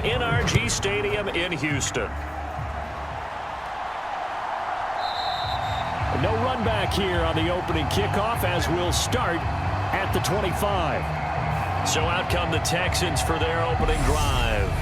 NRG Stadium in Houston. No run back here on the opening kickoff as we'll start at the 25. So out come the Texans for their opening drive.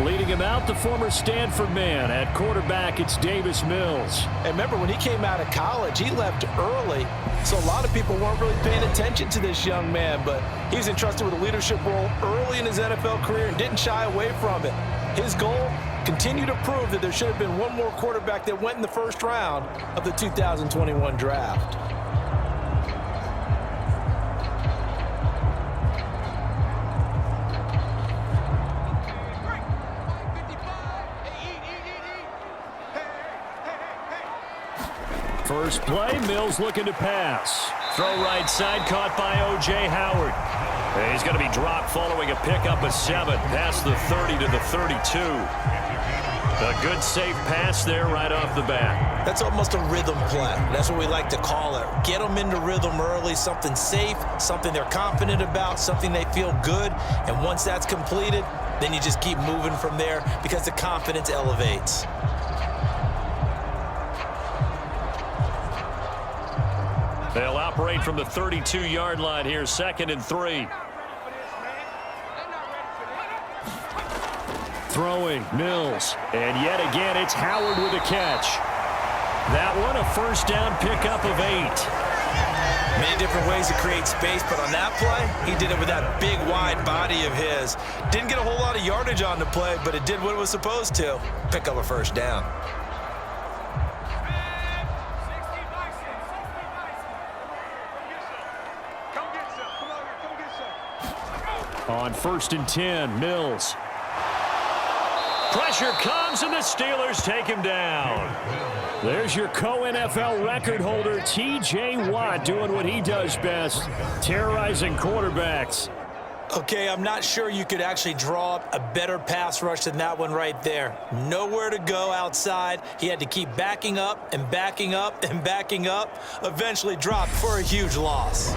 Leading him out, the former Stanford man. At quarterback, it's Davis Mills. And remember, when he came out of college, he left early, so a lot of people weren't really paying attention to this young man, but he was entrusted with a leadership role early in his NFL career and didn't shy away from it. His goal, continue to prove that there should have been one more quarterback that went in the first round of the 2021 draft. First play, Mills looking to pass. Throw right side, caught by O.J. Howard. He's going to be dropped following a pickup of 7, past the 30 to the 32. A good, safe pass there right off the bat. That's almost a rhythm play. That's what we like to call it. Get them into rhythm early, something safe, something they're confident about, something they feel good. And once that's completed, then you just keep moving from there because the confidence elevates. They'll operate from the 32-yard line here, 2nd and 3. Throwing, Mills. And yet again, it's Howard with a catch. That one, a first down pickup of 8. Many different ways to create space, but on that play, he did it with that big, wide body of his. Didn't get a whole lot of yardage on the play, but it did what it was supposed to. Pick up a first down. On 1st and 10, Mills. Pressure comes, and the Steelers take him down. There's your co-NFL record holder, T.J. Watt, doing what he does best, terrorizing quarterbacks. Okay, I'm not sure you could actually draw up a better pass rush than that one right there. Nowhere to go outside. He had to keep backing up and backing up and backing up. Eventually dropped for a huge loss.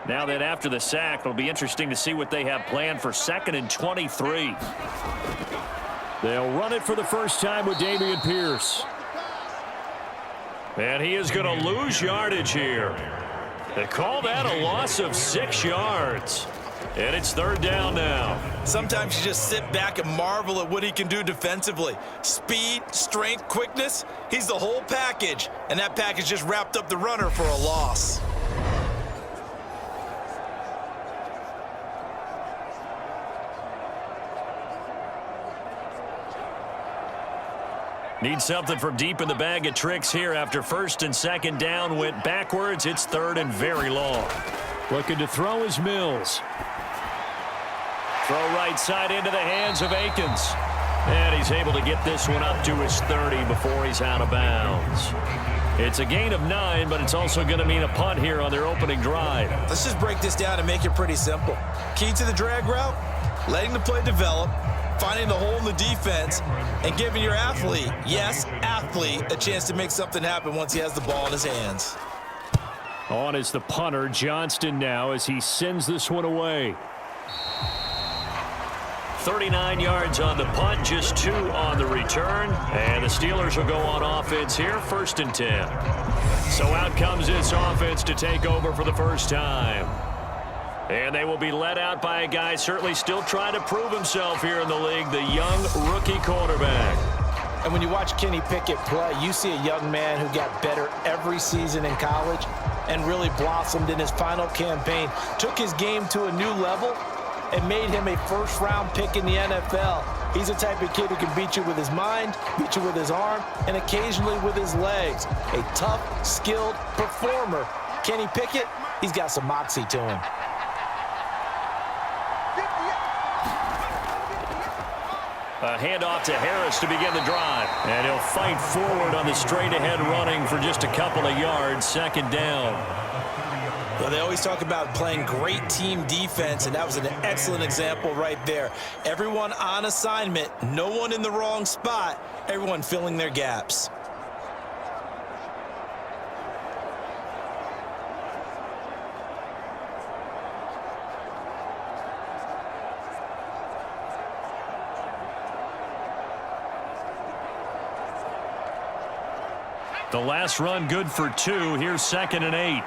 Now that after the sack, it'll be interesting to see what they have planned for 2nd and 23. They'll run it for the first time with Dameon Pierce. And he is going to lose yardage here. They call that a loss of 6 yards. And it's 3rd down now. Sometimes you just sit back and marvel at what he can do defensively. Speed, strength, quickness, he's the whole package. And that package just wrapped up the runner for a loss. Need something from deep in the bag of tricks here after 1st and 2nd down went backwards. It's 3rd and very long. Looking to throw is Mills. Throw right side into the hands of Akins. And he's able to get this one up to his 30 before he's out of bounds. It's a gain of 9, but it's also going to mean a punt here on their opening drive. Let's just break this down and make it pretty simple. Key to the drag route, letting the play develop, finding the hole in the defense, and giving your athlete, yes, athlete, a chance to make something happen once he has the ball in his hands. On is the punter, Johnston, now as he sends this one away. 39 yards on the punt, just 2 on the return. And the Steelers will go on offense here, 1st and 10. So out comes this offense to take over for the first time. And they will be led out by a guy certainly still trying to prove himself here in the league, the young rookie quarterback. And when you watch Kenny Pickett play, you see a young man who got better every season in college and really blossomed in his final campaign, took his game to a new level, and made him a first-round pick in the NFL. He's the type of kid who can beat you with his mind, beat you with his arm, and occasionally with his legs. A tough, skilled performer. Kenny Pickett, he's got some moxie to him. A handoff to Harris to begin the drive. And he'll fight forward on the straight-ahead running for just a couple of yards, 2nd down. Well, they always talk about playing great team defense, and that was an excellent example right there. Everyone on assignment, no one in the wrong spot, everyone filling their gaps. The last run good for 2. Here's 2nd and 8.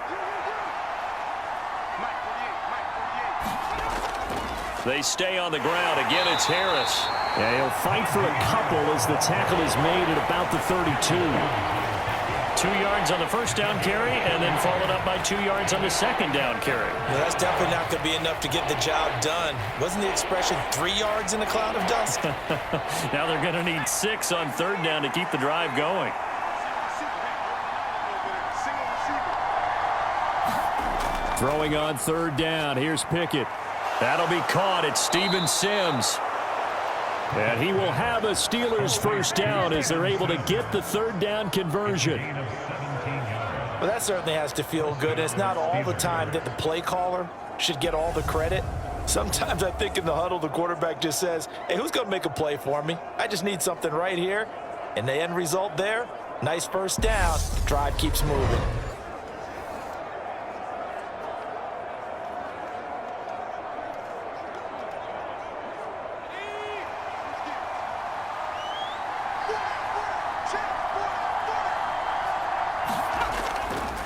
They stay on the ground. Again, it's Harris. Yeah, he'll fight for a couple as the tackle is made at about the 32. 2 yards on the first down carry, and then followed up by 2 yards on the second down carry. Well, that's definitely not going to be enough to get the job done. Wasn't the expression 3 yards in a cloud of dust? Now they're going to need 6 on 3rd down to keep the drive going. Throwing on 3rd down. Here's Pickett. That'll be caught. It's Steven Sims. And he will have a Steelers first down as they're able to get the 3rd down conversion. Well, that certainly has to feel good. It's not all the time that the play caller should get all the credit. Sometimes I think in the huddle, the quarterback just says, hey, who's going to make a play for me? I just need something right here. And the end result there, nice first down. Drive keeps moving.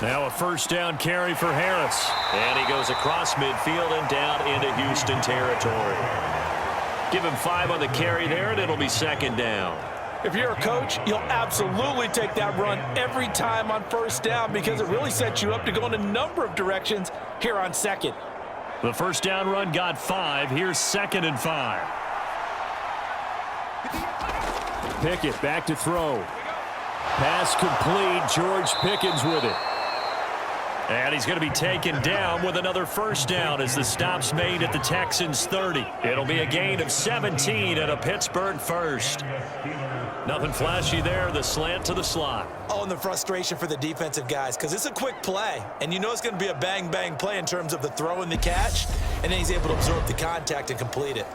Now a first down carry for Harris. And he goes across midfield and down into Houston territory. Give him 5 on the carry there, and it'll be 2nd down. If you're a coach, you'll absolutely take that run every time on first down because it really sets you up to go in a number of directions here on 2nd. The first down run got 5. Here's 2nd and 5. Pickett back to throw. Pass complete. George Pickens with it. And he's going to be taken down with another first down as the stop's made at the Texans 30. It'll be a gain of 17 and a Pittsburgh first. Nothing flashy there. The slant to the slot. Oh, and the frustration for the defensive guys because it's a quick play. And you know it's going to be a bang-bang play in terms of the throw and the catch. And then he's able to absorb the contact and complete it.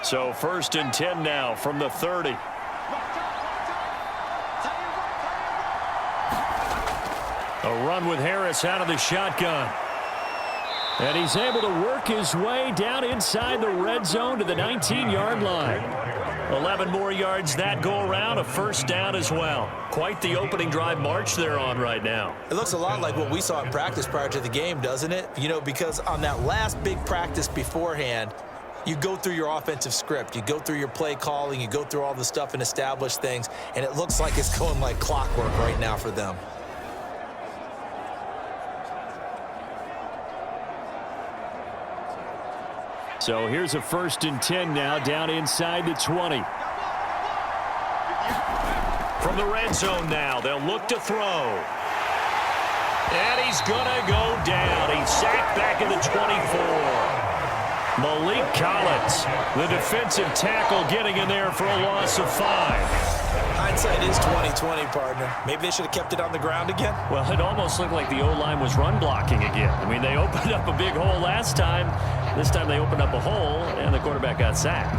So 1st and 10 now from the 30. A run with Harris out of the shotgun. And he's able to work his way down inside the red zone to the 19-yard line. 11 more yards that go around, a first down as well. Quite the opening drive march they're on right now. It looks a lot like what we saw in practice prior to the game, doesn't it? You know, because on that last big practice beforehand, you go through your offensive script. You go through your play calling. You go through all the stuff and establish things. And it looks like it's going like clockwork right now for them. So here's a 1st and 10 now down inside the 20. From the red zone now, they'll look to throw. And he's going to go down. He's sacked back in the 24. Malik Collins, the defensive tackle, getting in there for a loss of 5. Hindsight is 20/20, partner. Maybe they should have kept it on the ground again. Well, it almost looked like the O-line was run blocking again. I mean, they opened up a big hole last time. This time they opened up a hole, and the quarterback got sacked.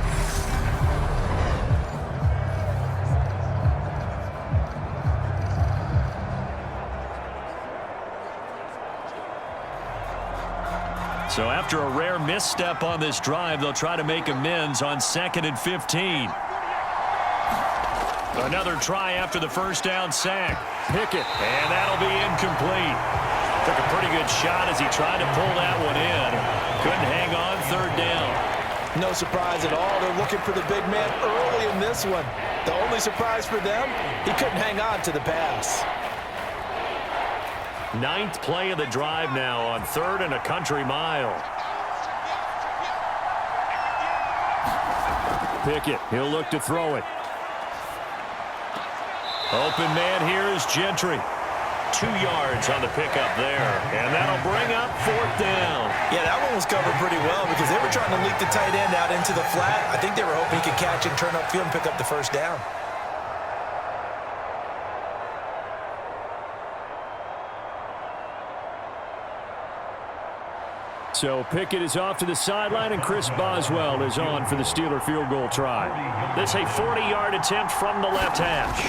So after a rare misstep on this drive, they'll try to make amends on 2nd and 15. Another try after the first down sack. Pickett. And that'll be incomplete. Took a pretty good shot as he tried to pull that one in. Couldn't hang on 3rd down. No surprise at all. They're looking for the big man early in this one. The only surprise for them, he couldn't hang on to the pass. 9th play of the drive now on 3rd and a country mile. Pickett, he'll look to throw it. Open man here is Gentry. 2 yards on the pickup there. And that'll bring up 4th down. Yeah, that one was covered pretty well because they were trying to leak the tight end out into the flat. I think they were hoping he could catch and turn upfield and pick up the first down. So Pickett is off to the sideline, and Chris Boswell is on for the Steeler field goal try. This a 40-yard attempt from the left hash.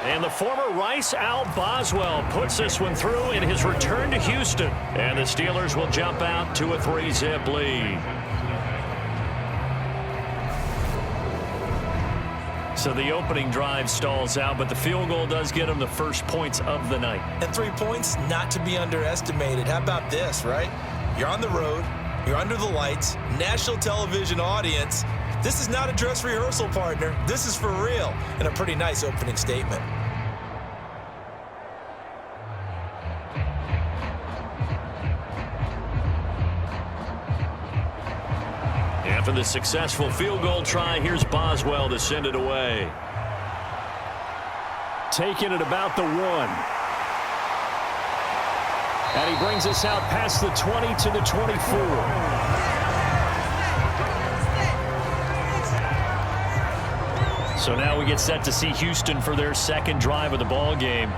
And the former Rice Al Boswell puts this one through in his return to Houston. And the Steelers will jump out to a 3-zip lead. So the opening drive stalls out, but the field goal does get them the first points of the night. And 3 points, not to be underestimated. How about this, right? You're on the road. You're under the lights. National television audience. This is not a dress rehearsal, partner. This is for real. And a pretty nice opening statement. After the successful field goal try, here's Boswell to send it away. Taking it about the 1. And he brings us out past the 20 to the 24. So now we get set to see Houston for their second drive of the ball game.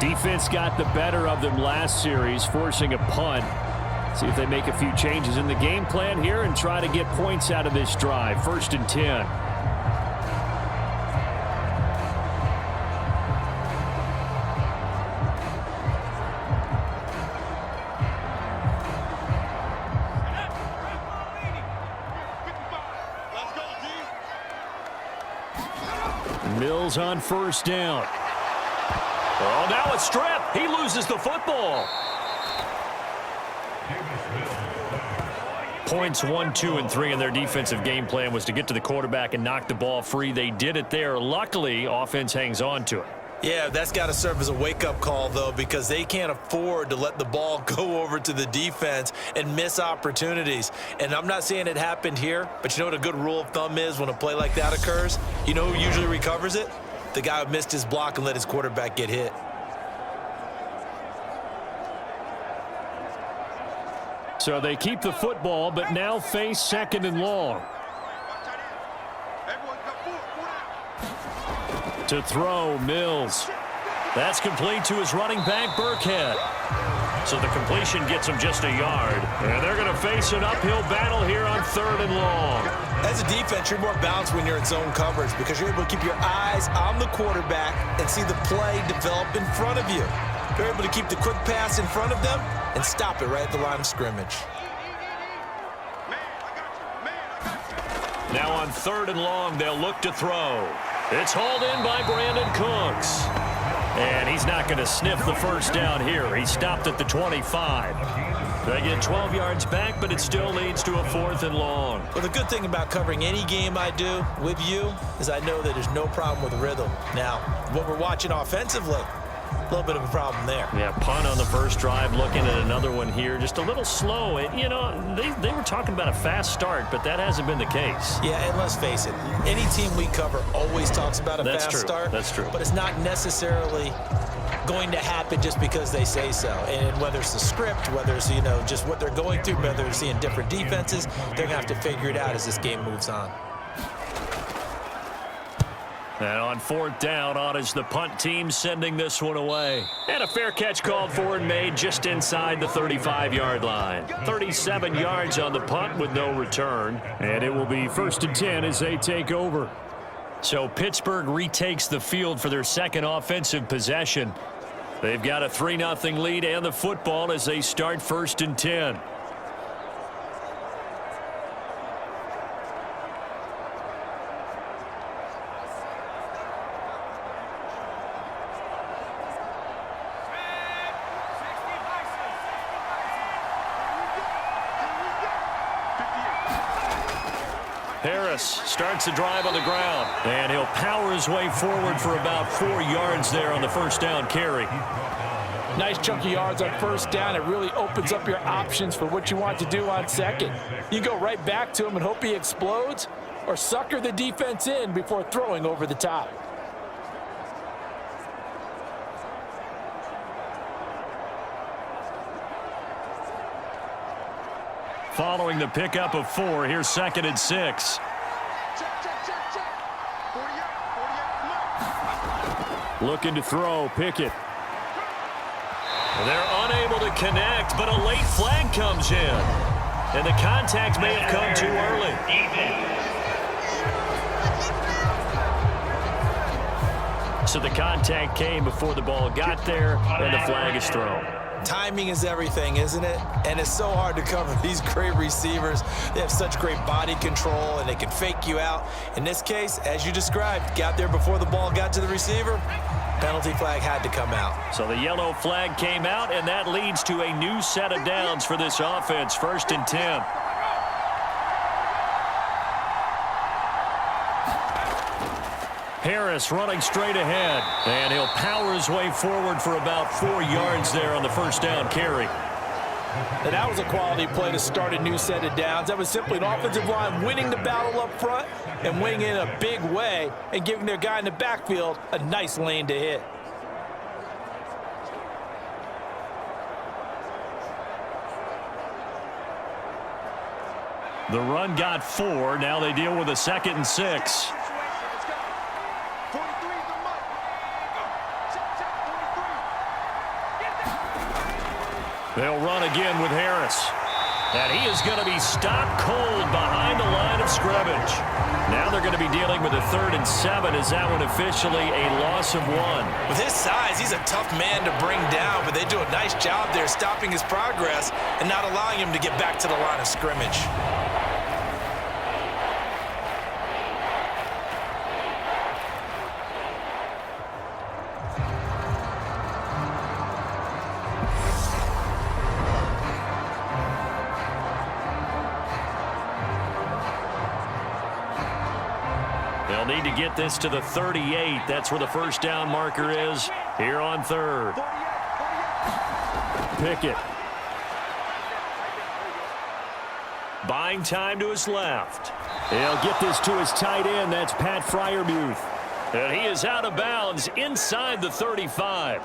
Defense got the better of them last series, forcing a punt. See if they make a few changes in the game plan here and try to get points out of this drive. 1st and 10. Mills on 1st down. Oh, now a strip. He loses the football. Points 1, 2, and 3 in their defensive game plan was to get to the quarterback and knock the ball free. They did it there. Luckily, offense hangs on to it. Yeah, that's got to serve as a wake-up call, though, because they can't afford to let the ball go over to the defense and miss opportunities. And I'm not saying it happened here, but you know what a good rule of thumb is when a play like that occurs? You know who usually recovers it? The guy who missed his block and let his quarterback get hit. So they keep the football, but now face 2nd and long. To throw, Mills. That's complete to his running back, Burkhead. So the completion gets him just a yard. And they're going to face an uphill battle here on 3rd and long. As a defense, you're more balanced when you're in zone coverage because you're able to keep your eyes on the quarterback and see the play develop in front of you. You're able to keep the quick pass in front of them and stop it right at the line of scrimmage. Now on 3rd and long, they'll look to throw. It's hauled in by Brandon Cooks. And he's not going to sniff the 1st down here. He stopped at the 25. They get 12 yards back, but it still leads to a 4th and long. Well, the good thing about covering any game I do with you is I know that there's no problem with rhythm. Now, what we're watching offensively, a little bit of a problem there. Yeah, punt on the first drive, looking at another one here. Just a little slow. You know, they were talking about a fast start, but that hasn't been the case. Yeah, and let's face it, any team we cover always talks about a fast start. That's true. But it's not necessarily going to happen just because they say so. And whether it's the script, whether it's, you know, just what they're going through, whether they're seeing different defenses, they're going to have to figure it out as this game moves on. And on 4th down, on is the punt team sending this one away. And a fair catch called for and made just inside the 35-yard line. 37 yards on the punt with no return. And it will be 1st and 10 as they take over. So Pittsburgh retakes the field for their second offensive possession. They've got a 3-0 lead and the football as they start 1st and 10. Harris starts the drive on the ground, and he'll power his way forward for about 4 yards there on the 1st down carry. Nice chunky yards on 1st down. It really opens up your options for what you want to do on 2nd. You go right back to him and hope he explodes, or sucker the defense in before throwing over the top. Following the pickup of 4, here's 2nd and 6. Looking to throw, Pickett. They're unable to connect, but a late flag comes in. And the contact may have come too early. So the contact came before the ball got there, and the flag is thrown. Timing is everything, isn't it? And it's so hard to cover these great receivers. They have such great body control, and they can fake you out. In this case, as you described, got there before the ball got to the receiver. Penalty flag had to come out. So the yellow flag came out, and that leads to a new set of downs for this offense. 1st and 10. Harris running straight ahead, and he'll power his way forward for about 4 yards there on the first down carry. And that was a quality play to start a new set of downs. That was simply an offensive line winning the battle up front and winning in a big way and giving their guy in the backfield a nice lane to hit. The run got 4. Now they deal with a 2nd and 6. They'll run again with Harris. And he is going to be stopped cold behind the line of scrimmage. Now they're going to be dealing with a 3rd and 7. Is that one officially a loss of 1? With his size, he's a tough man to bring down, but they do a nice job there stopping his progress and not allowing him to get back to the line of scrimmage. They'll need to get this to the 38. That's where the first down marker is here on 3rd. Pickett. Buying time to his left. He'll get this to his tight end. That's Pat Freiermuth. And he is out of bounds inside the 35.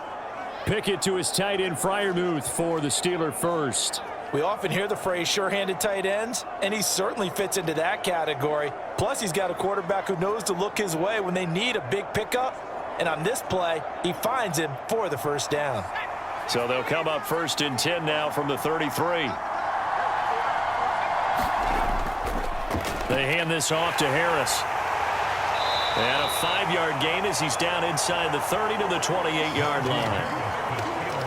Pickett to his tight end, Freiermuth, for the Steeler first. We often hear the phrase sure-handed tight ends, and he certainly fits into that category. Plus, he's got a quarterback who knows to look his way when they need a big pickup. And on this play, he finds him for the first down. So they'll come up 1st and 10 now from the 33. They hand this off to Harris. And a 5-yard gain as he's down inside the 30 to the 28-yard line.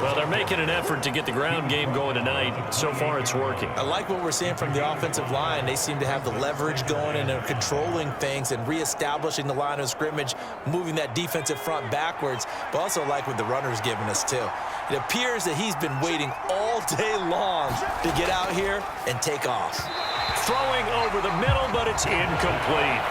Well, they're making an effort to get the ground game going tonight. So far, it's working. I like what we're seeing from the offensive line. They seem to have the leverage going, and they're controlling things and reestablishing the line of scrimmage, moving that defensive front backwards, but also like what the runner's giving us, too. It appears that he's been waiting all day long to get out here and take off. Throwing over the middle, but it's incomplete.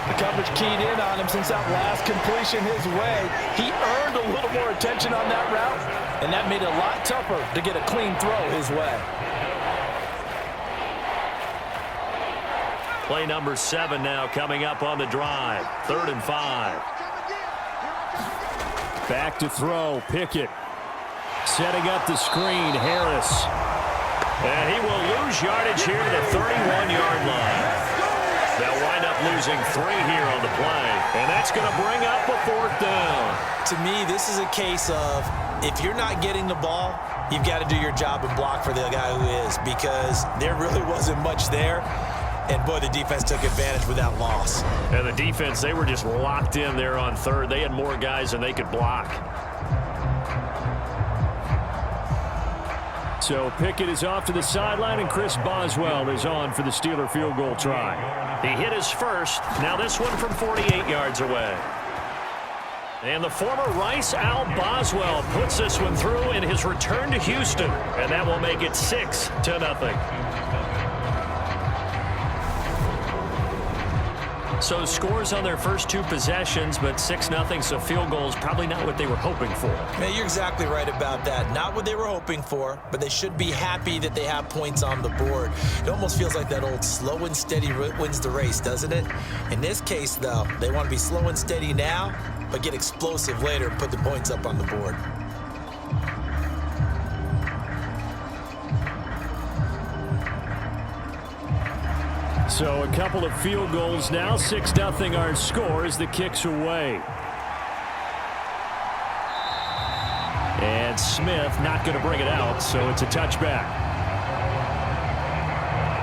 The coverage keyed in on him since that last completion his way. He earned a little more attention on that route, and that made it a lot tougher to get a clean throw his way. Play number 7 now coming up on the drive. 3rd and 5. Back to throw, Pickett. Setting up the screen, Harris. And he will lose yardage here to the 31-yard line. They'll wind up losing 3 here on the play, and that's going to bring up a 4th down. To me, this is a case of if you're not getting the ball, you've got to do your job and block for the guy who is, because there really wasn't much there. And, boy, the defense took advantage with that loss. And the defense, they were just locked in there on 3rd. They had more guys than they could block. So Pickett is off to the sideline, and Chris Boswell is on for the Steeler field goal try. He hit his first. Now this one from 48 yards away. And the former Rice Al Boswell puts this one through in his return to Houston. And that will make it 6-0. So scores on their first 2 possessions, but 6-0, so field goals probably not what they were hoping for. Yeah, you're exactly right about that. Not what they were hoping for, but they should be happy that they have points on the board. It almost feels like that old slow and steady wins the race, doesn't it? In this case, though, they want to be slow and steady now, but get explosive later and put the points up on the board. So a couple of field goals now. 6-0 our score as the kick's away. And Smith not going to bring it out, so it's a touchback.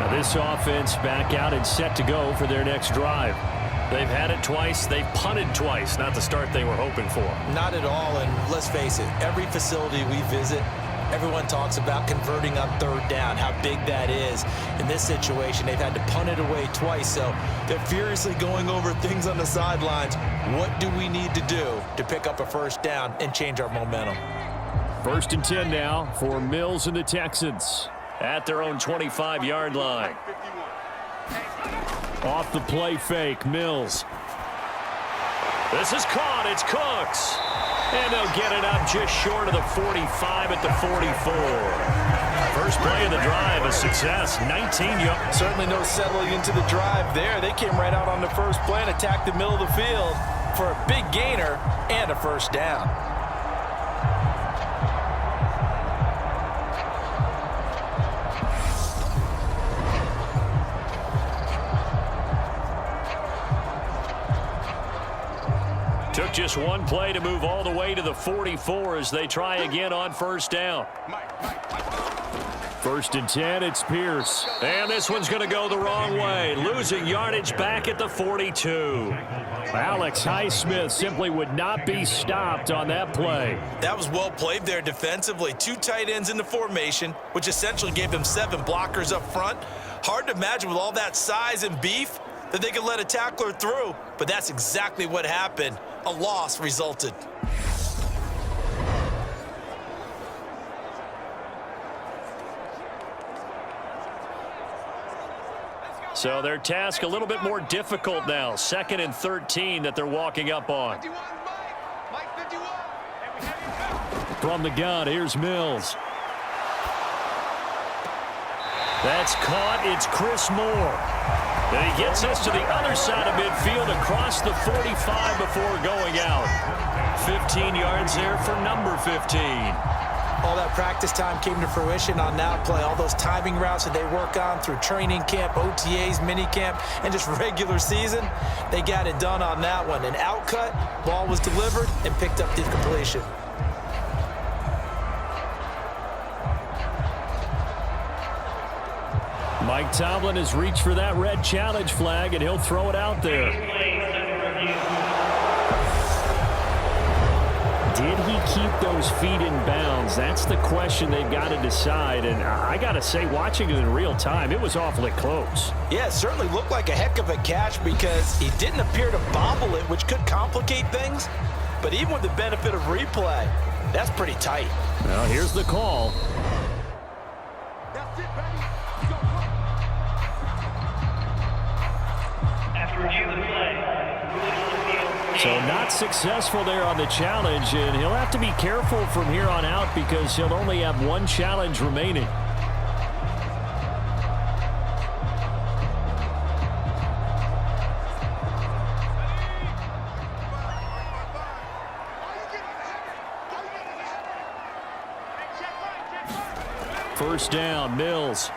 Now this offense back out and set to go for their next drive. They've had it twice. They've punted twice. Not the start they were hoping for. Not at all, and let's face it, every facility we visit, Everyone talks about converting on third down, how big that is. In this situation, they've had to punt it away twice, so they're furiously going over things on the sidelines. What do we need to do to pick up a first down and change our momentum? 1st and 10 now for Mills and the Texans. At their own 25-yard line. Off the play fake, Mills. This is caught. It's Cooks. And they'll get it up just short of the 45 at the 44. First play of the drive, a success, 19 yards. Certainly no settling into the drive there. They came right out on the first play and attacked the middle of the field for a big gainer and a first down. Took just one play to move all the way to the 44 as they try again on first down. 1st and 10, it's Pierce. And this one's going to go the wrong way. Losing yardage back at the 42. Alex Highsmith simply would not be stopped on that play. That was well played there defensively. 2 tight ends in the formation, which essentially gave them 7 blockers up front. Hard to imagine with all that size and beef that they could let a tackler through, but that's exactly what happened. A loss resulted. So their task a little bit more difficult now. 2nd and 13 that they're walking up on. From the gun, here's Mills. That's caught. It's Chris Moore. And he gets us to the other side of midfield across the 45 before going out. 15 yards there for number 15. All that practice time came to fruition on that play. All those timing routes that they work on through training camp, OTAs, minicamp, and just regular season, they got it done on that one. An outcut, ball was delivered, and picked up the completion. Mike Tomlin has reached for that red challenge flag, and he'll throw it out there. Did he keep those feet in bounds? That's the question they've got to decide. And I got to say, watching it in real time, it was awfully close. Yeah, it certainly looked like a heck of a catch because he didn't appear to bobble it, which could complicate things. But even with the benefit of replay, that's pretty tight. Well, here's the call. So not successful there on the challenge, and he'll have to be careful from here on out because he'll only have one challenge remaining. First down, Mills.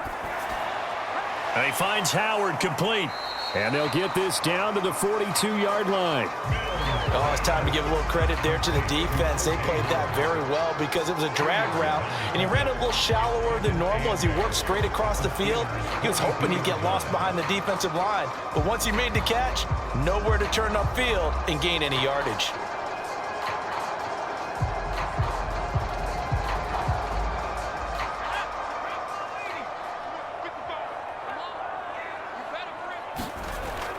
And he finds Howard complete. And they'll get this down to the 42-yard line. Oh, it's time to give a little credit there to the defense. They played that very well because it was a drag route, and he ran a little shallower than normal as he worked straight across the field. He was hoping he'd get lost behind the defensive line, but once he made the catch, nowhere to turn upfield and gain any yardage.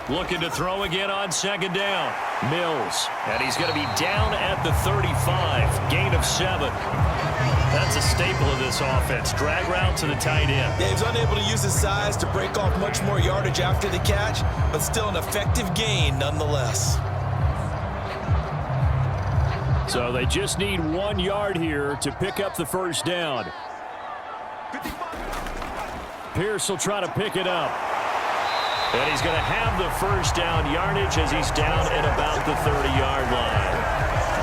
Looking to throw again on 2nd down. Mills. And he's going to be down at the 35. Gain of 7. That's a staple of this offense. Drag route to the tight end. Yeah, he's unable to use his size to break off much more yardage after the catch, but still an effective gain nonetheless. So they just need 1 yard here to pick up the first down. Pierce will try to pick it up. And he's going to have the first down yardage as he's down at about the 30-yard line.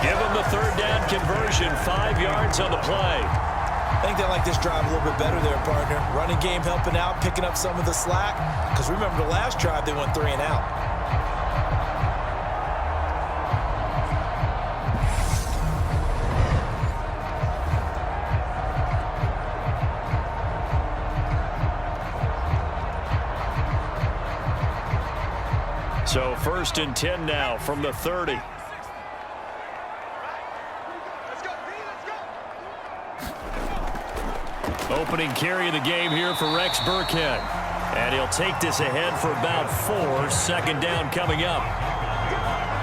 Give him the 3rd down conversion, 5 yards on the play. I think they like this drive a little bit better there, partner. Running game helping out, picking up some of the slack. Because remember the last drive, they went 3 and out. So 1st and 10 now from the 30. Opening carry of the game here for Rex Burkhead. And he'll take this ahead for about 4. Second down coming up.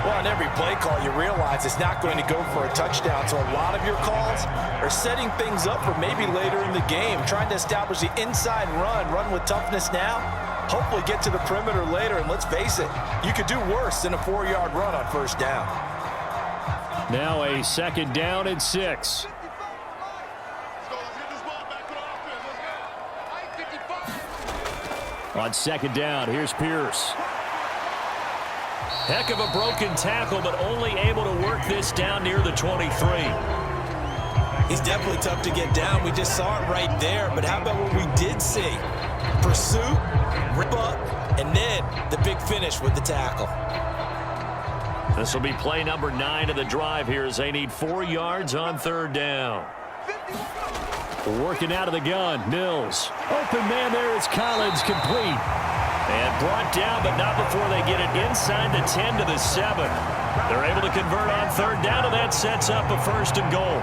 Well, on every play call, you realize it's not going to go for a touchdown. So a lot of your calls are setting things up for maybe later in the game, trying to establish the inside run with toughness now, hopefully get to the perimeter later. And let's face it, you could do worse than a 4-yard run on first down. Now a second down and 6. On second down, here's Pierce. Heck of a broken tackle, but only able to work this down near the 23. He's definitely tough to get down. We just saw it right there. But how about what we did see? Pursuit, rip up, and then the big finish with the tackle. This will be play number 9 of the drive here as they need 4 yards on third down. Working out of the gun, Mills. Open man there is Collins, complete. And brought down, but not before they get it inside the 10 to the 7. They're able to convert on third down, and that sets up a 1st and goal.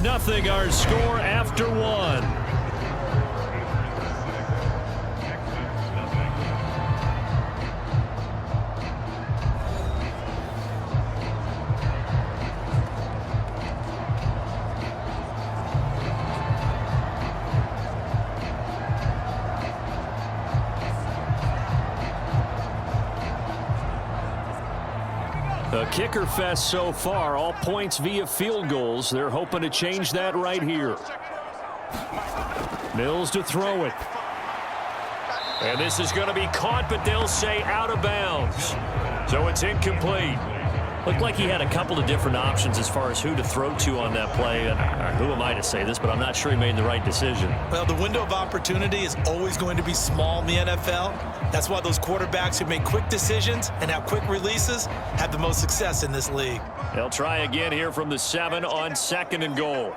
Nothing our score after 1. A kicker fest so far, all points via field goals. They're hoping to change that right here. Mills to throw it. And this is going to be caught, but they'll say out of bounds. So it's incomplete. Looked like he had a couple of different options as far as who to throw to on that play. And who am I to say this, but I'm not sure he made the right decision. Well, the window of opportunity is always going to be small in the NFL. That's why those quarterbacks who make quick decisions and have quick releases have the most success in this league. They'll try again here from the 7 on 2nd and goal.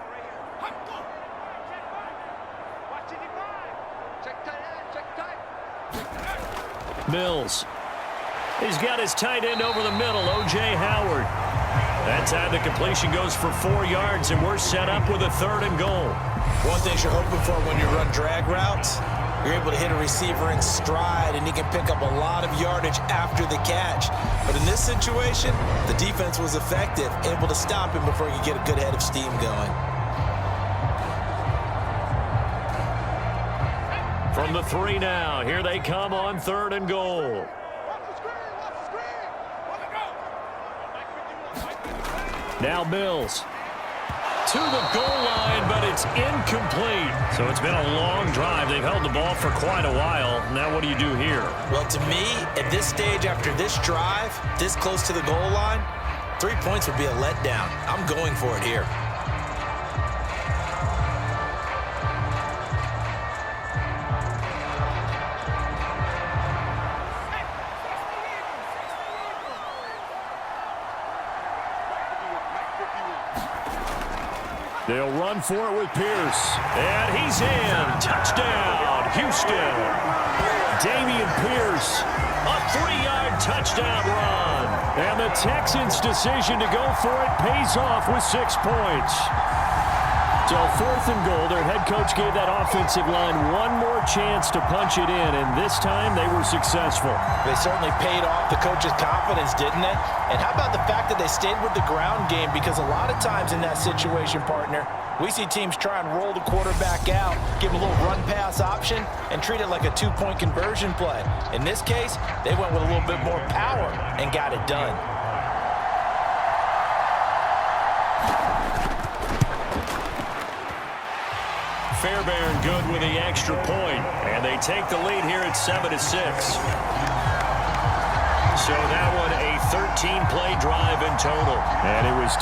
Mills. He's got his tight end over the middle, O.J. Howard. That time the completion goes for 4 yards, and we're set up with a 3rd and goal. One thing you're hoping for when you run drag routes, you're able to hit a receiver in stride, and he can pick up a lot of yardage after the catch. But in this situation, the defense was effective, able to stop him before he could get a good head of steam going. From the 3 now, here they come on 3rd and goal. Now Mills. To the goal line, but it's incomplete. So it's been a long drive. They've held the ball for quite a while. Now what do you do here? Well, to me, at this stage after this drive, this close to the goal line, 3 points would be a letdown. I'm going for it here. They'll run for it with Pierce. And he's in. Touchdown, Houston. Dameon Pierce. A 3-yard touchdown run. And the Texans' decision to go for it pays off with 6 points. So 4th and goal, their head coach gave that offensive line one more chance to punch it in, and this time they were successful. They certainly paid off the coach's confidence, didn't it? And how about the fact that they stayed with the ground game? Because a lot of times in that situation, partner, we see teams try and roll the quarterback out, give him a little run-pass option, and treat it like a 2-point conversion play. In this case, they went with a little bit more power and got it done. Fairbairn good with the extra point, and they take the lead here at 7-6. So that one a 13-play drive in total. And it was